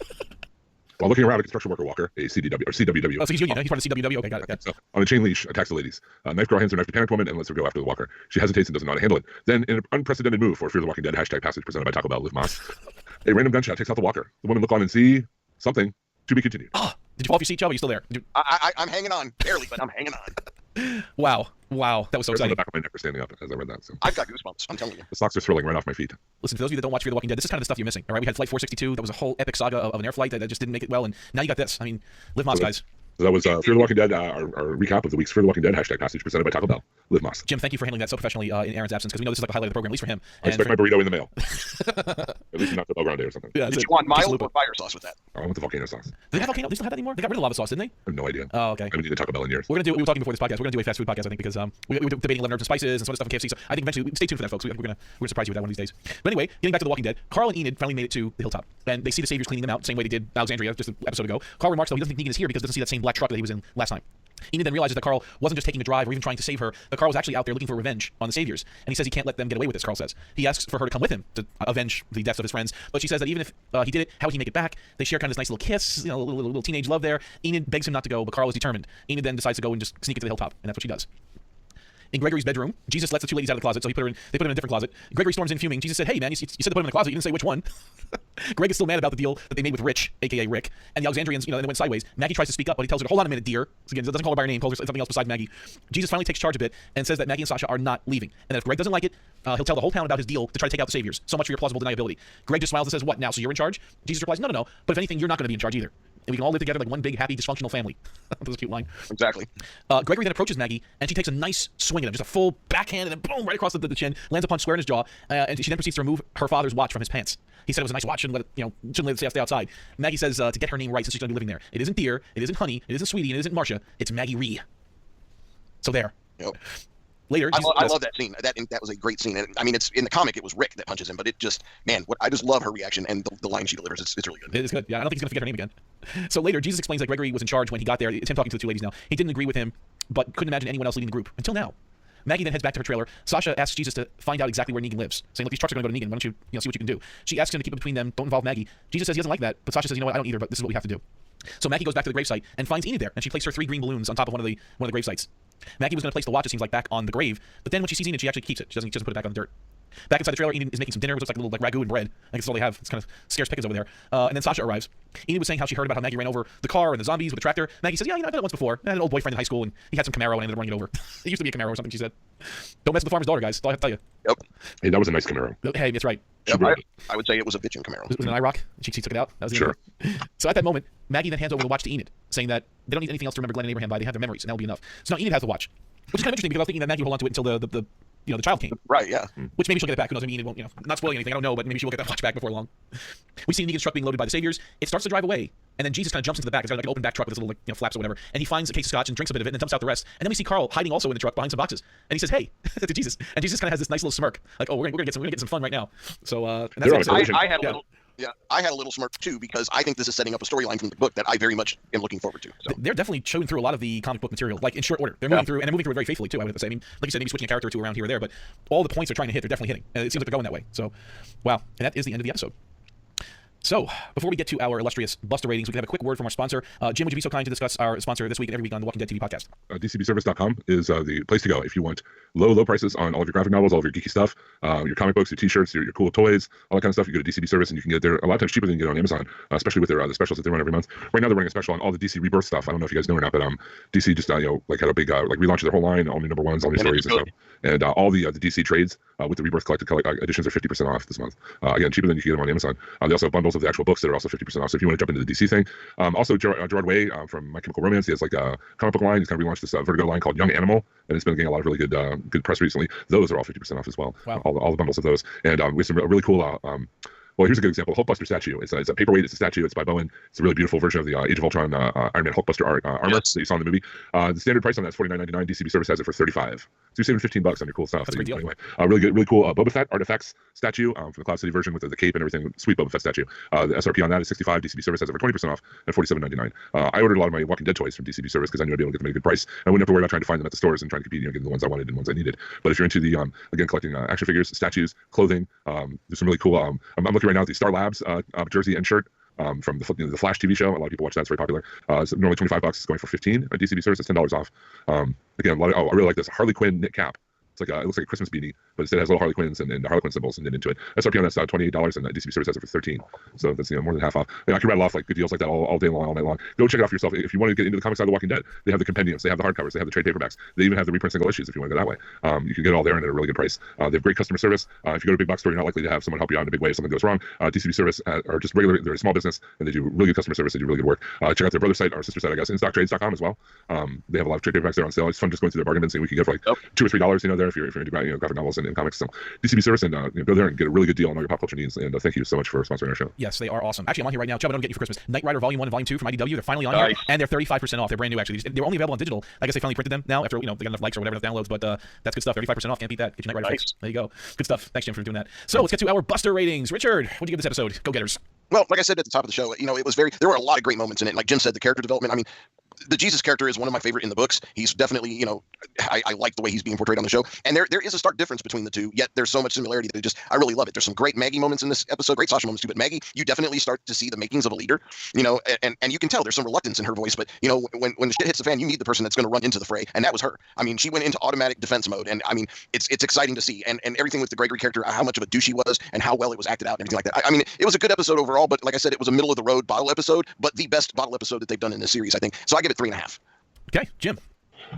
While looking around, a construction worker Walker, a CWW. Oh, so he's union. He's part of CWW. Okay, got it. Yeah. So, on a chain leash, attacks the ladies. Knife Girl hands her knife to Panicked Woman and lets her go after the Walker. She hesitates and doesn't know how to handle it. Then, in an unprecedented move for Fear the Walking Dead, hashtag passage presented by Taco Bell, Liv Moss, a random gunshot takes out the Walker. The women look on and see something to be continued. Oh, did you fall off your seat, Chubb? Are you still there? I'm hanging on. Barely, but I'm hanging on. Wow. That was so exciting. On the back of my neck for standing up as I read that. So. I've got goosebumps. I'm telling you. The socks are thrilling right off my feet. Listen, for those of you that don't watch Fear the Walking Dead, this is kind of the stuff you're missing. All right, we had Flight 462. That was a whole epic saga of an air flight that just didn't make it well, and now you got this. I mean, Liv Moss, guys. So that was Fear the Walking Dead, our recap of the week's Fear the Walking Dead, hashtag passage presented by Taco Bell, Liv Moss. Jim, thank you for handling that so professionally in Aaron's absence, because we know this is like the highlight of the program, at least for him. I expect my burrito in the mail. At least not the El Grande or something. Yeah, did you want mild or fire sauce with that? I want the volcano sauce. Do they have volcano? They still have that anymore? They got rid of lava sauce, didn't they? I have no idea. Oh, okay. I haven't eaten Taco Bell in years. We were talking before this podcast. We're going to do a fast food podcast, I think, because we were debating 11 herbs and spices and some of the stuff in KFC. So I think eventually, stay tuned for that, folks. We're going to surprise you with that one of these days. But anyway, getting back to The Walking Dead, Carl and Enid finally made it to the hilltop, and they see the Saviors cleaning them out, same way they did Alexandria just an episode ago. Carl remarks though he doesn't think Negan is here because he doesn't see that same black truck that he was in last time. Enid then realizes that Carl wasn't just taking a drive or even trying to save her, but Carl was actually out there looking for revenge on the Saviors. And he says he can't let them get away with this, Carl says. He asks for her to come with him to avenge the deaths of his friends, but she says that even if he did it, how would he make it back? They share kind of this nice little kiss, a little teenage love there. Enid begs him not to go, but Carl is determined. Enid then decides to go and just sneak into the hilltop, and that's what she does. in Gregory's bedroom. Jesus lets the two ladies out of the closet, so they put her in a different closet. Gregory storms in fuming. Jesus said, "Hey man, you said to put him in the closet. You didn't say which one." Greg is still mad about the deal that they made with Rich, aka Rick, and the Alexandrians. And it went sideways. Maggie tries to speak up, but he tells her, "Hold on a minute, dear." So again, doesn't call her by her name, calls her something else besides Maggie. Jesus finally takes charge a bit and says that Maggie and Sasha are not leaving, and that if Greg doesn't like it, he'll tell the whole town about his deal to try to take out the Saviors. So much for your plausible deniability. Greg just smiles and says, "What now? So you're in charge?" Jesus replies, "No, no, no. But if anything, you're not going to be in charge either. And we can all live together like one big, happy, dysfunctional family." That's a cute line. Exactly. Gregory then approaches Maggie, and she takes a nice swing at him, just a full backhand, and then boom, right across the chin, lands a punch square in his jaw, and she then proceeds to remove her father's watch from his pants. He said it was a nice watch, shouldn't let it stay outside. Maggie says to get her name right since she's going to be living there. It isn't Dear, it isn't Honey, it isn't Sweetie, and it isn't Marcia. It's Maggie Rhee. So there. Yep. Later, I love that scene. That was a great scene. And, I mean, it's in the comic. It was Rick that punches him, but it just, man, I just love her reaction and the line she delivers. It's really good. It's good. Yeah, I don't think he's gonna forget her name again. So later, Jesus explains that Gregory was in charge when he got there. It's him talking to the two ladies now. He didn't agree with him, but couldn't imagine anyone else leading the group until now. Maggie then heads back to her trailer. Sasha asks Jesus to find out exactly where Negan lives, saying, "Look, these trucks are going to go to Negan. Why don't you see what you can do?" She asks him to keep it between them. Don't involve Maggie. Jesus says he doesn't like that, but Sasha says, "You know what? I don't either. But this is what we have to do." So Maggie goes back to the gravesite and finds Enid there, and she placed her 3 green balloons on top of one of the gravesites. Maggie was going to place the watch, it seems like, back on the grave, but then when she sees Enid, she actually keeps it. She doesn't put it back on the dirt. Back inside the trailer, Enid is making some dinner, which looks like a little ragu and bread. I think that's all they have. It's kind of scarce pickings over there. And then Sasha arrives. Enid was saying how she heard about how Maggie ran over the car and the zombies with the tractor. Maggie says, "Yeah, I've done it once before. I had an old boyfriend in high school, and he had some Camaro and I ended up running it over." It used to be a Camaro or something, she said. Don't mess with the farmer's daughter, guys. That's all I have to tell you. Yep. Hey, that was a nice Camaro. Hey, that's right. Yep, I would say it was a bitchin' Camaro. Was it an IROC? She took it out? That was the Sure. So at that moment, Maggie then hands over the watch to Enid, saying that they don't need anything else to remember Glenn and Abraham by. They have their memories, and that'll be enough. So now Enid has the watch, which is kind of interesting because I was thinking that Maggie would hold on to it until the child came. Right, yeah. Which maybe she'll get it back. Who knows? I mean, Enid won't, not spoiling anything. I don't know, but maybe she will get that watch back before long. We see Negan's truck being loaded by the Saviors. It starts to drive away, and then Jesus kind of jumps into the back. It's got like an open back truck with this little flaps or whatever, and he finds a case of scotch and drinks a bit of it, and then dumps out the rest. And then we see Carl hiding also in the truck behind some boxes, and he says, "Hey," to Jesus, and Jesus kind of has this nice little smirk, like, "Oh, we're gonna get some fun right now." So and that's I had a little smirk too because I think this is setting up a storyline from the book that I very much am looking forward to. So. They're definitely chewing through a lot of the comic book material, like in short order. They're moving through, and they're moving through it very faithfully too. I would have to say. I mean, like you said, maybe switching a character or two around here or there, but all the points they're trying to hit, they're definitely hitting, and it seems like they're going that way. So, wow, and that is the end of the episode. So, before we get to our illustrious Buster ratings, we can have a quick word from our sponsor. Jim, would you be so kind to discuss our sponsor this week and every week on the Walking Dead TV podcast? DCBService.com is the place to go if you want low prices on all of your graphic novels, all of your geeky stuff, your comic books, your t-shirts, your cool toys, all that kind of stuff. You go to DCB Service and you can get it there a lot of times cheaper than you get on Amazon, especially with their the specials that they run every month. Right now they're running a special on all the DC Rebirth stuff. I don't know if you guys know or not, but DC just had a big relaunch of their whole line, all new number ones, all new stories and stuff. And all the DC trades with the Rebirth collected editions are 50% off this month. Again, cheaper than you can get them on Amazon. They also have bundles of the actual books that are also 50% off. So if you want to jump into the DC thing, also Gerard Way from My Chemical Romance, he has like a comic book line. He's kind of relaunched this Vertigo line called Young Animal, and it's been getting a lot of really good press recently. Those are all 50% off as well. Wow. All the bundles of those, and we have some really cool. Well, here's a good example. Hulkbuster statue. It's a paperweight. It's a statue. It's by Bowen. It's a really beautiful version of the Age of Ultron Iron Man Hulkbuster armor that you saw in the movie. The standard price on that is $49.99. DCB Service has it for $35. So you're saving $15 on your cool stuff. That's a great deal. Anyway, really cool Boba Fett artifacts statue from the Cloud City version with the cape and everything. Sweet Boba Fett statue. The SRP on that is $65. DCB Service has it for 20% off at $47.99. I ordered a lot of my Walking Dead toys from DCB Service because I knew I'd be able to get them at a good price. I wouldn't have to worry about trying to find them at the stores and trying to compete, getting the ones I wanted and ones I needed. But if you're into the again collecting action figures, statues, clothing, there's some really cool. I'm looking right now at the Star Labs jersey and shirt from the Flash TV show. A lot of people watch that. It's very popular. It's normally $25. It's going for $15 at DCB Service. It's $10 off. Again, I really like this Harley Quinn knit cap. It's like it looks like a Christmas beanie, but instead it has little Harley Quinns and the Harley Quinn symbols knit into it. SRP on that's $28, and DCB Service has it for $13. So that's more than half off. And I can rattle off like good deals like that all day long, all night long. Go check it out for yourself. If you want to get into the comic side of The Walking Dead, they have the compendiums, they have the hardcovers, they have the trade paperbacks, they even have the reprint single issues if you want to go that way. You can get it all there and at a really good price. They have great customer service. If you go to a big box store, you're not likely to have someone help you out in a big way if something goes wrong. DCB Service are just regular. They're a small business and they do really good customer service. They do really good work. Check out their brother site, our sister site, I guess, InStockTrades.com as well. They have a lot of trade paperbacks there on sale. It's fun just going through their bargain bin, seeing we can get for like $2 or $3, there if you're into graphic novels and comics. So DCB Service, and go there and get a really good deal on all your pop culture needs. And thank you so much for sponsoring our show. Yes, they are awesome. Actually, I'm on here right now. Chubb, I don't get you for Christmas. Knight Rider Volume 1 and Volume 2 from IDW. They're finally on here, and they're 35% off. They're brand new, actually. They're only available on digital. I guess they finally printed them now after they got enough likes or whatever, enough downloads. But that's good stuff. 35% off. Can't beat that. Get your Knight Rider fix. There you go. Good stuff. Thanks, Jim, for doing that. So let's get to our Buster ratings. Richard, what do you give this episode? Go Getters. Well, like I said at the top of the show, it was there were a lot of great moments in it. Like Jim said, the character development. I mean, the Jesus character is one of my favorite in the books. He's definitely, you know, I like the way he's being portrayed on the show. And there is a stark difference between the two, yet there's so much similarity that I really love it. There's some great Maggie moments in this episode, great Sasha moments too, but Maggie, you definitely start to see the makings of a leader, you know, and you can tell there's some reluctance in her voice, but, you know, when the shit hits the fan, you need the person that's going to run into the fray, and that was her. I mean, she went into automatic defense mode, and I mean, it's exciting to see, and everything with the Gregory character, how much of a douche he was, and how well it was acted out, and everything like that. I mean, it was a good episode overall, but like I said, it was a middle of the road bottle episode, but the best bottle episode that they've done in this series, I think. So I give it 3.5. Okay, Jim.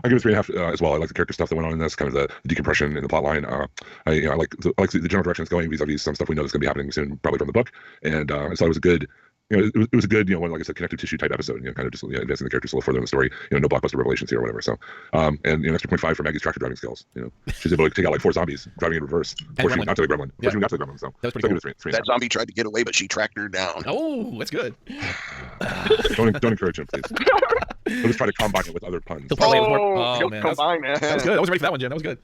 I give it 3.5 as well. I like the character stuff that went on in this, kind of the decompression in the plot line. I like the general direction it's going vis-a-vis some stuff we know is going to be happening soon, probably from the book. And I thought it was a good, you know, it was a good, you know, one, like I said, connective tissue type episode. You know, kind of just advancing the characters a little further in the story. You know, no blockbuster revelations here or whatever. So, and you know, extra 0.5 for Maggie's tractor driving skills. You know, she's able to take out like 4 zombies driving in reverse. Before she got to the gremlin. Before she got to the gremlin. So that was pretty cool. That zombie tried to get away, but she tracked her down. Oh, that's good. Don't encourage him, please. He'll just try to combine it with other puns. He'll parlay with more. Oh man, combine, that was good. I was ready for that one, Jim. That was good.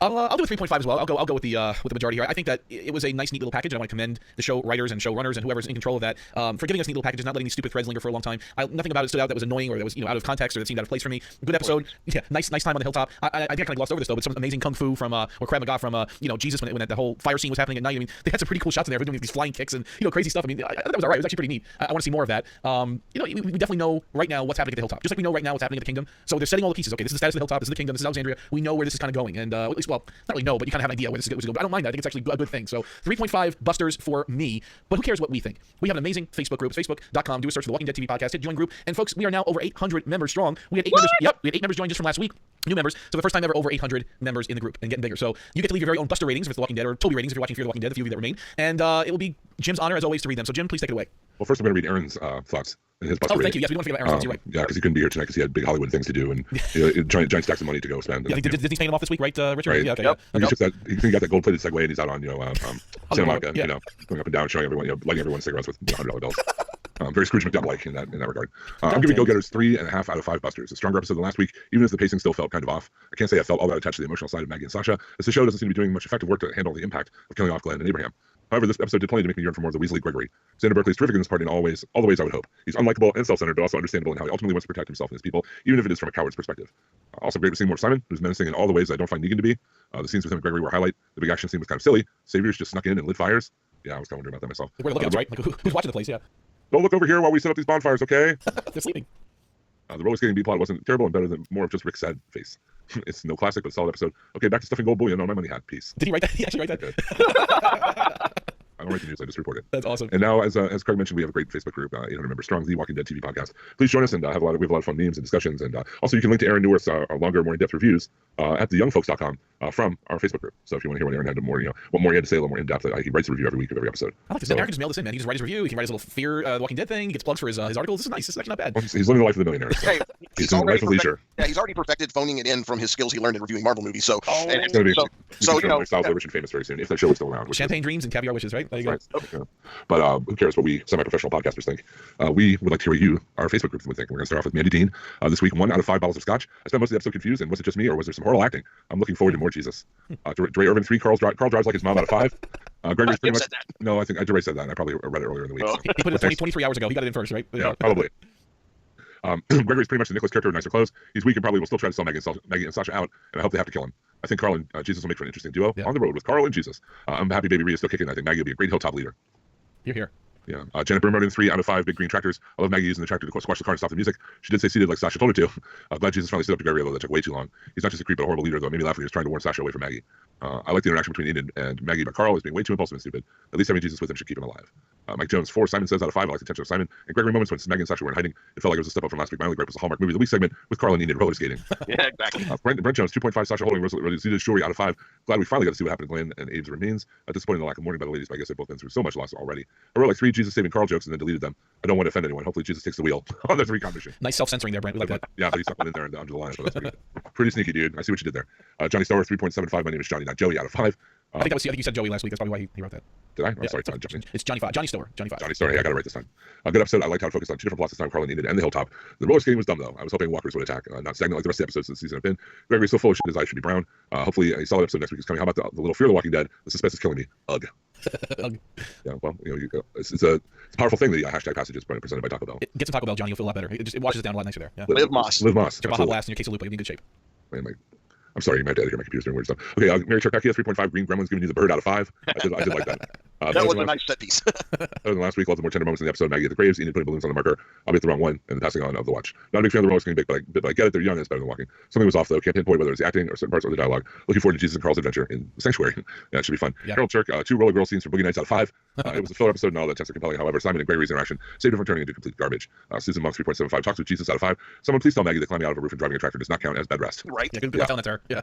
I'll do a 3.5 as well. I'll go with the majority here. I think that it was a nice, neat little package. And I want to commend the show writers and showrunners and whoever's in control of that for giving us neat little packages, not letting these stupid threads linger for a long time. Nothing about it stood out that was annoying or that was, you know, out of context or that seemed out of place for me. Good episode. Yeah, nice time on the hilltop. I think I kind of glossed over this though, but some amazing kung fu from or Krav Maga from you know, Jesus when the whole fire scene was happening at night. I mean, they had some pretty cool shots in there. They're doing these flying kicks and, you know, crazy stuff. I mean, that was alright. It was actually pretty neat. I want to see more of that. You know, we definitely know right now what's happening at the hilltop, just like we know right now what's happening at the kingdom. So they're setting all the pieces. Okay, this is the status of the hilltop. This is the kingdom. This is Alexandria. We know where this is kind of going, and at least, well, not really know, but you kind of have an idea where this is going. But I don't mind that. I think it's actually a good thing. So 3.5 busters for me. But who cares what we think? We have an amazing Facebook group. It's facebook.com. Do a search for the Walking Dead TV podcast. Hit join group. And folks, we are now over 800 members strong. We had 8 members. Yep, we had 8 members join just from last week. New members. So the first time ever over 800 members in the group and getting bigger. So you get to leave your very own Buster ratings if it's The Walking Dead, or Toby ratings if you're watching Fear the Walking Dead, the few of you that remain. And it will be Jim's honor as always to read them. So Jim, please take it away. Well, first I'm going to read Aaron's thoughts and his Buster rating. Thank you. Yes, we don't forget about Aaron's thoughts. You're right. Yeah, because he couldn't be here tonight because he had big Hollywood things to do and you know, giant stacks of money to go spend. Yeah, Disney's paying him off this week, right, Richard? Right. Yeah, okay. Yep. Yeah. He got that gold-plated Segway and he's out on, you know, Santa Monica, you know, going up and down, showing everyone, you know, lighting everyone's cigarettes with $100 bills. Very Scrooge McDuck-like in that regard. I'm giving Go-Getters 3.5 out of 5 busters. A stronger episode than last week, even as the pacing still felt kind of off. I can't say I felt all that attached to the emotional side of Maggie and Sasha, as the show doesn't seem to be doing much effective work to handle the impact of killing off Glenn and Abraham. However, this episode did plenty to make me yearn for more of the Weasley Gregory. Xander Berkeley is terrific in this part in all the ways I would hope. He's unlikable and self-centered, but also understandable in how he ultimately wants to protect himself and his people, even if it is from a coward's perspective. Also great to see more of Simon, who's menacing in all the ways I don't find Negan to be. The scenes with him and Gregory were a highlight. The big action scene was kind of silly. Saviors just snuck in and lit fires. Yeah, I was kind of wondering about that myself. Like, where to look at, right? Like, who's watching the place? Yeah. Don't look over here while we set up these bonfires, okay? They're sleeping. The roller skating B-plot wasn't terrible and better than more of just Rick's sad face. It's no classic, but a solid episode. Okay, back to stuffing gold bullion on my money hat. Peace. Did he write that? He actually write that? I don't write the news, I just report it. That's awesome. And now, as Craig mentioned, we have a great Facebook group, 800 members strong, The Walking Dead TV podcast. Please join us and we have a lot of fun memes and discussions. And also, you can link to Aaron Neworth's longer, more in-depth reviews at theyoungfolks.com from our Facebook group. So if you want to hear what Aaron had to more, you know, what more he had to say, a little more in-depth, he writes a review every week of every episode. I like this. Aaron can just mail this in, man. He just writes his review. He can write his little Fear the Walking Dead thing. He gets plugs for his articles. This is nice. This is actually not bad. Well, he's living the life of the millionaire. So. Hey, he's in the life of leisure. Yeah, he's already perfected phoning it in from his skills he learned in reviewing Marvel movies. So, It's going to be you know, Styles Rich and famous very soon, if that show is still around. Champagne dreams and caviar wishes, right? There you go. Right. Yeah. But who cares what we semi-professional podcasters think? We would like to hear what you, our Facebook group, would think. We're going to start off with Mandy Dean. This week, 1 out of 5 bottles of scotch. I spent most of the episode confused, and was it just me, or was there some horrible acting? I'm looking forward to more Jesus. Dre Irvin 3, Carl drives like his mom out of 5. Gregory's pretty much. No, I think I already said that. I probably read it earlier in the week. Oh. So. He put it 23 hours ago. He got it in first, right? Yeah, probably. Gregory's pretty much the Nicholas character of nicer clothes. He's weak and probably will still try to sell Maggie and Sasha out, and I hope they have to kill him. I think Carl and Jesus will make for an interesting duo on the road with Carl and Jesus. I'm happy Baby Rhea is still kicking. I think Maggie will be a great hilltop leader. You're here. Yeah. Janet Brimroden 3 out of 5 big green tractors. I love Maggie using the tractor to squash the car and stop the music. She did say seated like Sasha told her to. Glad Jesus finally stood up to Gregory, although that took way too long. He's not just a creep but a horrible leader, though. It made me laugh when he was trying to warn Sasha away from Maggie. I like the interaction between Enid and Maggie, but Carl is being way too impulsive and stupid. At least having Jesus with him should keep him alive. Mike Jones 4, Simon says out of 5. I like the tension of Simon. And Gregory moments when Maggie and Sasha were in hiding. It felt like it was a step up from last week. My only gripe was the Hallmark movie of the week segment with Carl and Enid roller skating. Yeah, exactly. Brent Jones 2.5, Sasha holding Rosita's jewelry out of 5. Glad we finally got to see what happened to Glenn and Abe's remains. Disappointed in the lack of mourning by the ladies, but I guess they've both been through so much loss already. I wrote like 3 Jesus saving Carl jokes and then deleted them. I don't want to offend anyone. Hopefully Jesus takes the wheel on the 3 mission. Nice self-censoring there, Brent. We like that. Yeah, but he stuck it in there under the line. So that's pretty sneaky, dude. I see what you did there. Johnny Stower 3.75. My name is Johnny, not Joey, out of 5. I think you said Joey last week. That's probably why he wrote that. Did I? I'm sorry, it's Johnny. It's Johnny 5. Johnny Stower. Johnny 5. Johnny Stower. Hey, I got it right this time. A good episode. I liked how it focused on 2 different plots this time, Carl and Enid and the hilltop. The roller skating was dumb, though. I was hoping walkers would attack, not stagnant like the rest of the episodes of the season have been. Gregory's so full of shit, his eyes should be brown. Hopefully a solid episode next week is coming. How about the little Fear of the Walking Dead? The suspense is killing me. Ugh. Yeah, well, it's a powerful thing, the hashtag passages presented by Taco Bell. Get some Taco Bell, Johnny. You'll feel a lot better. It washes it down a lot nicer there. Yeah. Live Moss. Live Moss. Your Baja Blast and your Queso Lupa. You'll be in good shape. I'm sorry, you might have to edit here. My computer's doing weird stuff. Okay, Mary Charkacchia, 3.5. Green Gremlins giving you the bird out of 5. I did like that. That was a nice set piece. Other than last week, lots of more tender moments in the episode. Maggie at the graves, Enid putting balloons on the marker. I'll be at the wrong one, and the passing on of the watch. Not a big fan of the roller skating bit, but I get it. They're young and it's better than walking. Something was off, though. Can't pinpoint whether it's acting or certain parts or the dialogue. Looking forward to Jesus and Carl's adventure in the Sanctuary. Yeah, it should be fun. Yeah. Harold Turk, 2 roller girl scenes for Boogie Nights out of 5. It was a filler episode, and all the texts are compelling. However, Simon and Gregory's interaction saved it from turning into complete garbage. Susan Monk, 3.75. Talks with Jesus out of 5. Someone please tell Maggie that climbing out of a roof and driving a tractor does not count as bed rest. Right. Yeah, good telling that to her. Yeah.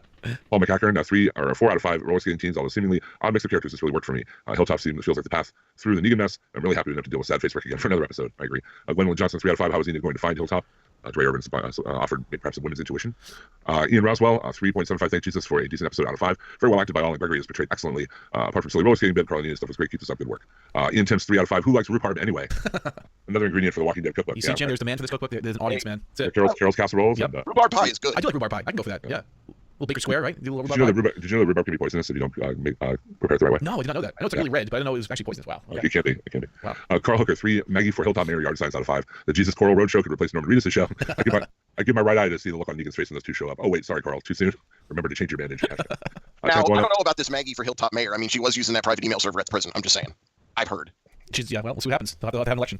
Paul McCackern, 3 or 4 out of 5. Roller skating teens, although seemingly odd mix of characters, this really worked for me. Hilltop feels like the path through the Negan mess. I'm really happy we didn't have to deal with sad face Rick again for another episode. I agree. Gwendolyn Johnson, 3 out of 5. How is Enid going to find Hilltop? Dre Irvin offered perhaps a women's intuition. Ian Roswell, 3.75. Thank Jesus for a decent episode out of 5. Very well acted by all, and Gregory is portrayed excellently. Apart from silly roller skating bit, Carl and Ian stuff was great. Keep this up, good work. Ian Timms, 3 out of 5. Who likes rhubarb anyway? Another ingredient for the Walking Dead cookbook. You see, Jim, there's demand for this cookbook. There's an audience, man. That's it. Carol's casseroles. Yep. And, Rhubarb pie is good. I do like rhubarb pie. I can go for that. Yeah. Little Baker Square, right? Do a little did rhubarb pie. you know that rhubarb can be poisonous if you don't prepare it the right way? No, I did not know that. I know it's like really red, but I didn't know it was actually poisonous. Wow. It can be. Wow. Carl Hooker, 3. Maggie for Hilltop Mayor Yard Signs out of 5. The Jesus Coral Road Show could replace Norman Reedus' show. I give my right eye to see the look on Negan's face when those two show up. Oh wait, sorry, Carl, too soon. Remember to change your bandage. Now, I don't know about this Maggie for Hilltop Mayor. I mean, she was using that private email server at the prison. I'm just saying. I've heard. Yeah, well, we'll see what happens. They'll have to have an election.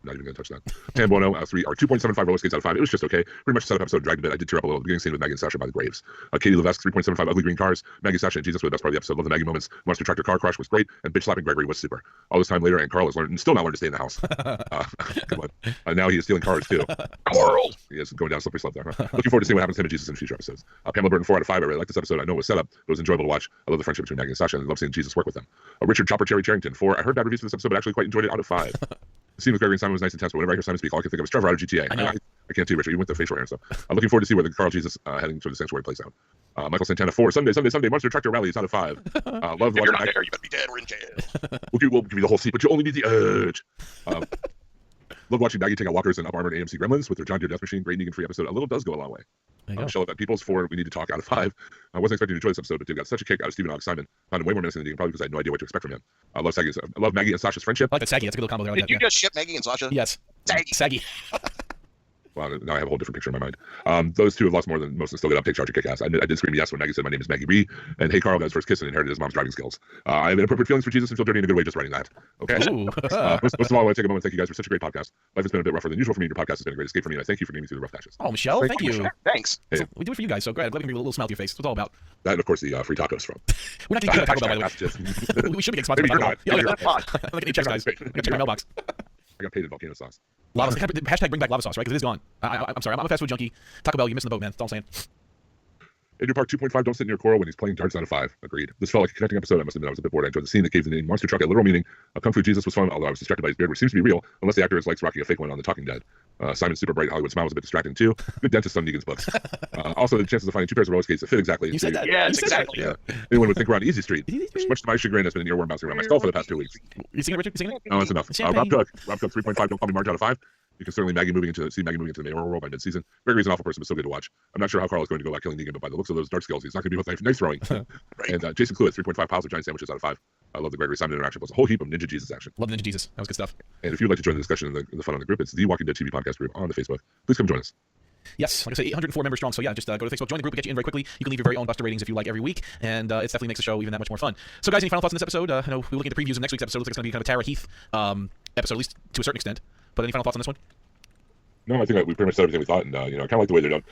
Not even going to touch that. Tan Bono, 3 or 2.75 roller skates out of 5. It was just okay. Pretty much the setup episode dragged a bit. I did tear up a little. The beginning scene with Maggie and Sasha by the graves. Katie Levesque, 3.75 ugly green cars. Maggie, Sasha, and Jesus were the best part of the episode. Love the Maggie moments. Monster tractor car crash was great, and bitch slapping Gregory was super. All this time later, and Carl has still not learned to stay in the house. Good one. Now he is stealing cars too. Carl. He is going down a slippery slope there. Looking forward to seeing what happens to him and Jesus in future episodes. Pamela Burton, 4 out of 5. I really like this episode. I know it was set up, but it was enjoyable to watch. I love the friendship between Maggie and Sasha, and I love seeing Jesus work with them. Richard Chopper Cherry Charrington, 4. I heard bad reviews for this episode, but actually quite enjoyed it out of 5. The scene with Gregory and Simon was nice and tense, but whenever I hear Simon speak, all I can think of is Trevor out of GTA. I can't tell you, Richard. You went the facial hair and stuff. I'm looking forward to see where the Carl Jesus heading to the Sanctuary plays out. Michael Santana, 4. Sunday. Monster Tractor Rally is out of 5. Love. If you're not there, you better be dead. We're in jail. We'll give you the whole seat, but you only need the edge. Love watching Maggie take out walkers and up armored AMC Gremlins with their John Deere Death Machine. Great Negan free episode. A little does go a long way. Michelle at Peoples, 4. We need to talk out of 5. I wasn't expecting to enjoy this episode, but dude got such a kick out of Stephen Alex Simon. Found him way more menacing than Negan, probably because I had no idea what to expect from him. I love Maggie and Sasha's friendship. I like that Saggy. That's a good little combo there. Did you just ship Maggie and Sasha? Yes. Saggy. Well, now I have a whole different picture in my mind. Those two have lost more than most and still get up. Take charge of kick-ass. I did scream yes when Maggie said my name is Maggie Ree, and hey Carl got his first kiss and inherited his mom's driving skills. I have inappropriate feelings for Jesus and feel dirty in a good way just writing that. Okay. Most of all, I want to take a moment. Thank you guys for such a great podcast. Life has been a bit rougher than usual for me. Your podcast has been a great escape for me, and I thank you for getting me through the rough patches. Oh, Michelle, thank you. Thanks. Hey. So we do it for you guys, so great. I'm glad we can bring a little smile to your face. That's what it's all about. That and of course the free tacos from. We're not getting Taco Bell, by the way. We should be getting sponsored by Taco Bell. Maybe you're I'm like, checks, guys. I'm gonna check my mailbox. I got paid in volcano sauce. Lava, hashtag bring back lava sauce, right? Because it is gone. I'm sorry. I'm a fast food junkie. Taco Bell, you're missing the boat, man. That's all I'm saying. Andrew Park, 2.5. Don't sit near Coral when he's playing darts out of 5. Agreed. This felt like a connecting episode. I must admit I was a bit bored. I enjoyed the scene that gave the name Monster Truck a literal meaning. Kung Fu Jesus was fun, although I was distracted by his beard, which seems to be real, unless the actor is likes rocking a fake one on The Talking Dead. Simon's super bright Hollywood smile was a bit distracting too. Good dentist on Negan's books. Also, the chances of finding 2 pairs of roller skates that fit exactly. You said that. Yes, exactly. Yeah. Anyone would think we're on Easy Street. Much to my chagrin, has been an earworm bouncing around my skull for the past 2 weeks. You singing it, Richard? You singing it? No, that's enough. Rob Cook, 3.5. Don't call me Marge out of 5. You can certainly see Maggie moving into the mayoral role by mid-season. Gregory's an awful person, but still good to watch. I'm not sure how Carl is going to go about killing Negan, but by the looks of those dart skills, he's not going to be with knife throwing. Right. And Jason Cluett, 3.5 piles of giant sandwiches out of 5. I love the Gregory Simon interaction. Plus a whole heap of Ninja Jesus action. Love the Ninja Jesus. That was good stuff. And if you'd like to join the discussion and the fun on the group, it's the Walking Dead TV podcast group on the Facebook. Please come join us. Yes, like I said, 804 members strong. So yeah, just go to Facebook, join the group, we'll get you in very quickly. You can leave your very own Buster ratings if you like every week, and it definitely makes the show even that much more fun. So guys, any final thoughts on this episode? I know we're looking at the previews of next week's episode. Looks like it's going to be kind of a Tara Heath episode, at least to a certain extent. But any final thoughts on this one? No, I think that we pretty much said everything we thought, and I kind of like the way they're done.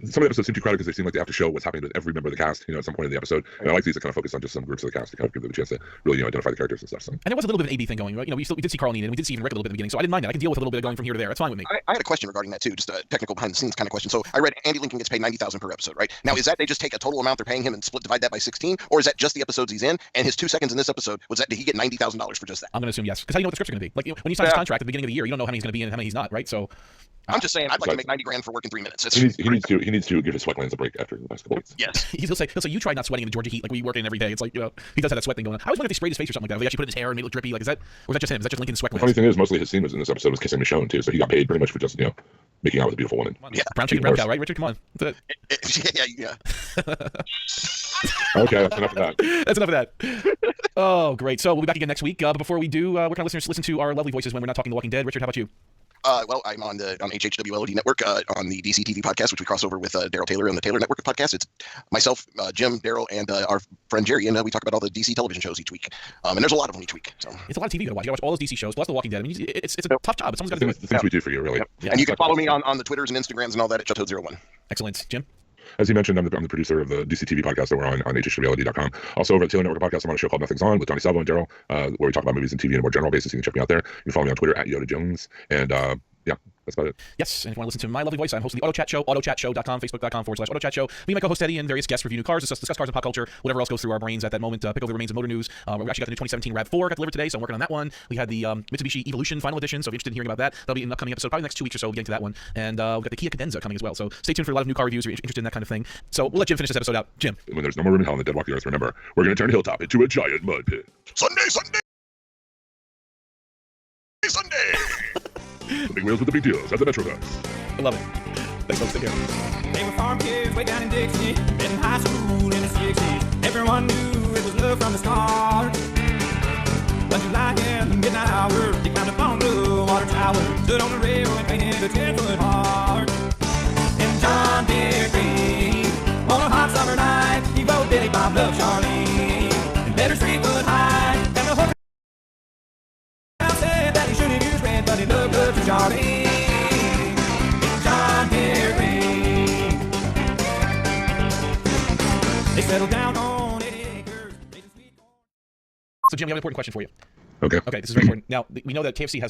Some of the episodes seem too crowded because they seem like they have to show what's happening with every member of the cast, at some point in the episode. And I like these that kind of focus on just some groups of the cast to kind of give them a chance to really, identify the characters and stuff. So. And there was a little bit of an AD thing going, right? We did see Carl Needham, and we did see even Rick a little bit in the beginning, so I didn't mind that. I can deal with a little bit of going from here to there. That's fine with me. I had a question regarding that too, just a technical behind the scenes kind of question. So I read Andy Lincoln gets paid $90,000 per episode, right? Now is that they just take a total amount they're paying him and divide that by 16, or is that just the episodes he's in? And his 2 seconds in this episode was that did he get $90,000 for just that? I'm going to assume yes, because how do you know what the scripts are going to be? Like when you sign his contract at the beginning of the year, you don't know how many he's going to be and how many he's not, right? So. I'm just saying, I'd like to make $90,000 for work in 3 minutes. He needs to give his sweatlands a break after the last couple weeks. Yes. He'll say, you tried not sweating in the Georgia heat like we work in every day. It's like, he does have that sweat thing going on. I always wonder if he sprayed his face or something like that. If they actually put it in his hair and made it look drippy. Like, or is that just him? Is that just Lincoln's sweat The funny thing is, mostly his scene was in this episode was kissing Michonne too, so he got paid pretty much for just, making out with a beautiful woman. Yeah. Brown chicken, brown cow, right, Richard? Come on. That's it. Yeah. Okay, that's enough of that. That's enough of that. Oh, great. So we'll be back again next week. But before we do, where can our listeners listen to our lovely voices when we're not talking The Walking Dead? Richard, how about you? Well, I'm on HHWLOD Network on the DC TV podcast, which we cross over with Daryl Taylor on the Taylor Network of podcasts. It's myself, Jim, Daryl, and our friend Jerry, and we talk about all the DC television shows each week. And there's a lot of them each week. So it's a lot of TV you gotta watch. You gotta watch all those DC shows, plus The Walking Dead. I mean, it's a tough job, but someone's got to do The it. things we do for you, really. Yep. Yeah. And you can follow me on the Twitters and Instagrams and all that at Chutoad01. Excellent. Jim? As you mentioned, I'm the producer of the DC TV podcast that we're on HHWLD.com. Also over at Taylor Network podcast, I'm on a show called Nothing's On with Johnny Salvo and Daryl, where we talk about movies and TV on a more general basis. You can check me out there. You can follow me on Twitter at Yoda Jones. And yeah, that's about it. Yes, and if you want to listen to my lovely voice, I'm hosting the Auto Chat Show, autochatshow.com, facebook.com/Auto Chat Show. Me and my co-host Eddie and various guests review new cars, discuss cars and pop culture, whatever else goes through our brains at that moment. Pick over the remains of motor news. We actually got the new 2017 RAV4 got delivered today, so I'm working on that one. We had the Mitsubishi Evolution Final Edition, so if you're interested in hearing about that, that'll be in an upcoming episode, probably the next 2 weeks or so. We'll get into that one. And we've got the Kia Cadenza coming as well, so stay tuned for a lot of new car reviews if you're interested in that kind of thing. So we'll let Jim finish this episode out. Jim. When there's no more room in hell in the dead walk the earth, remember, we're going to turn Hilltop into a giant mud pit. Sunday! The big wheels with the big deals at the Metrobus. I love it. Thanks, folks. Take care. They were farm kids way down in Dixie, been in high school in the 60s. Everyone knew it was love from the start. But July and midnight hour, they climbed up on the water tower, stood on the rail and painted a 10-foot heart. And John Deere Green, on a hot summer night, he wrote Billy Bob Love Charlie. And Better Street was high, and the hook said that he shouldn't use red, but he looked good to Charlie. John Deere Green. They settled down on 80 acres. So, Jim, we have an important question for you. Okay. Okay, this is very important. Now, we know that KFC has